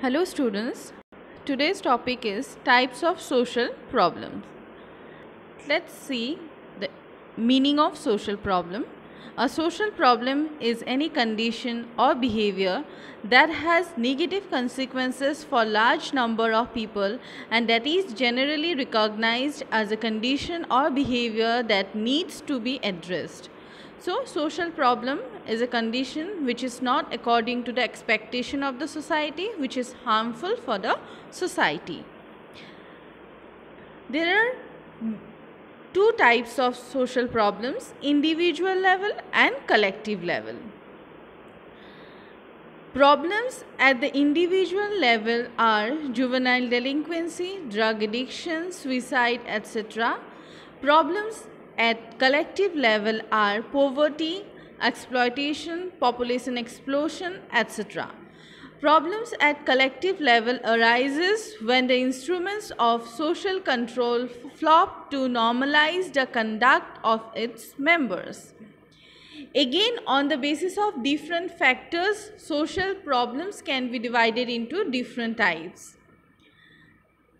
Hello students, today's topic is types of social problems. Let's see the meaning of social problem. A social problem is any condition or behavior that has negative consequences for large number of people and that is generally recognized as a condition or behavior that needs to be addressed. So, social problem is a condition which is not according to the expectation of the society, which is harmful for the society. There are two types of social problems, individual level and collective level. Problems at the individual level are juvenile delinquency, drug addiction, suicide, etc. Problems at collective level are poverty, exploitation, population explosion, etc. Problems at collective level arises when the instruments of social control flop to normalize the conduct of its members. Again, on the basis of different factors, social problems can be divided into different types.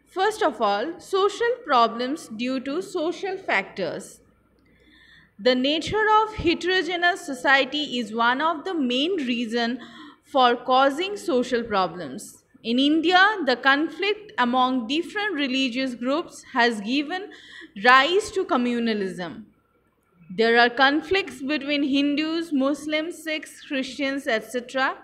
First of all, social problems due to social factors. The nature of heterogeneous society is one of the main reasons for causing social problems. In India, the conflict among different religious groups has given rise to communalism. There are conflicts between Hindus, Muslims, Sikhs, Christians, etc.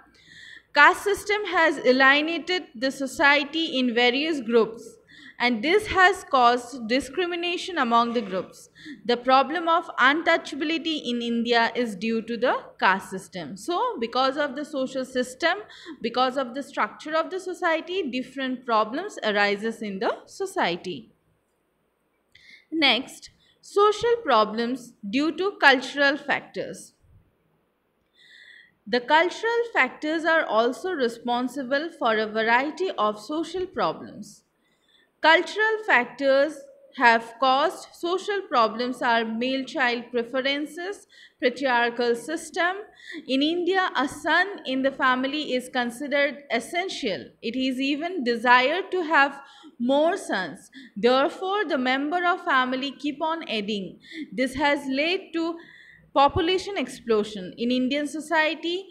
Caste system has alienated the society in various groups, and this has caused discrimination among the groups. The problem of untouchability in India is due to the caste system. So, because of the social system, because of the structure of the society, different problems arises in the society. Next, social problems due to cultural factors. The cultural factors are also responsible for a variety of social problems. Cultural factors have caused social problems are male child preferences, patriarchal system. In India, a son in the family is considered essential. It is even desired to have more sons. Therefore, the member of family keep on adding. This has led to population explosion. In Indian society,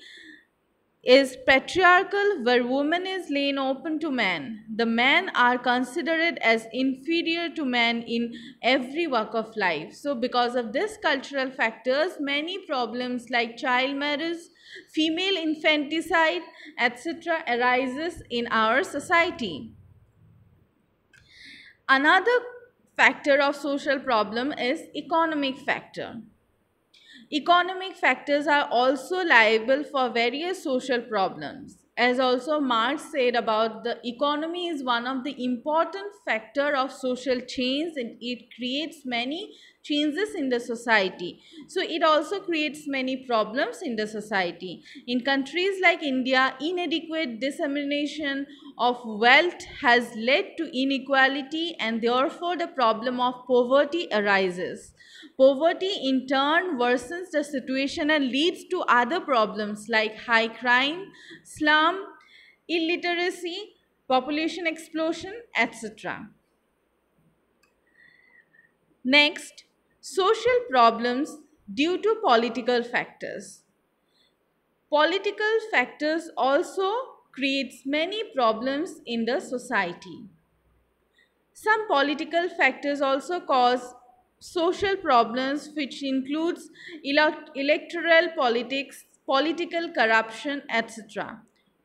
is patriarchal where woman is laid open to man. The men are considered as inferior to man in every walk of life. So because of this cultural factors, many problems like child marriage, female infanticide, etc. arises in our society. Another factor of social problem is economic factor. Economic factors are also liable for various social problems. As also Marx said about the economy is one of the important factor of social change and it creates many changes in the society. So it also creates many problems in the society. In countries like India, inadequate dissemination of wealth has led to inequality and therefore the problem of poverty arises. Poverty in turn worsens the situation and leads to other problems like high crime, slum, illiteracy, population explosion, etc. Next, social problems due to political factors. Political factors also creates many problems in the society. Some political factors also cause social problems which includes electoral politics, political corruption, etc.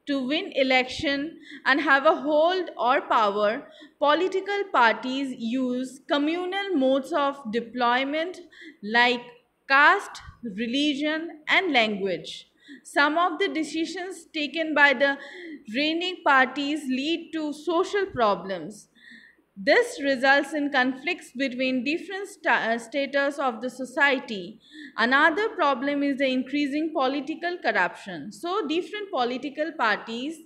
To win election and have a hold or power, political parties use communal modes of deployment like caste, religion, and language. Some of the decisions taken by the reigning parties lead to social problems. This results in conflicts between different status of the society. Another problem is the increasing political corruption. So, different political parties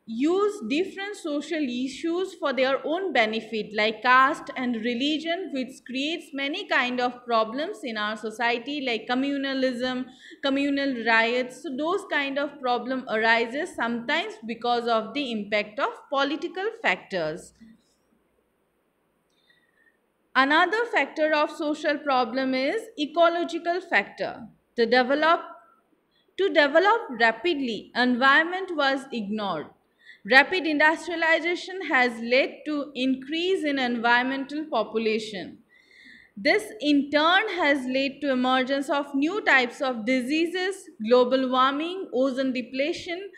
use different social issues for their own benefit, like caste and religion, which creates many kind of problems in our society, like communalism, communal riots. So those kind of problem arises sometimes because of the impact of political factors. Another factor of social problem is ecological factor. To develop rapidly, environment was ignored. Rapid industrialization has led to increase in environmental population. This in turn has led to emergence of new types of diseases, global warming, ozone depletion,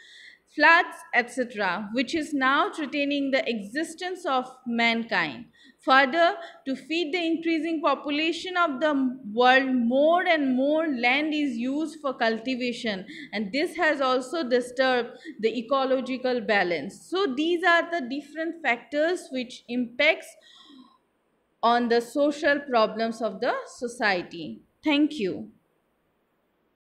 floods, etc., which is now threatening the existence of mankind. Further, to feed the increasing population of the world, more and more land is used for cultivation, and this has also disturbed the ecological balance. So these are the different factors which impacts on the social problems of the society. Thank you.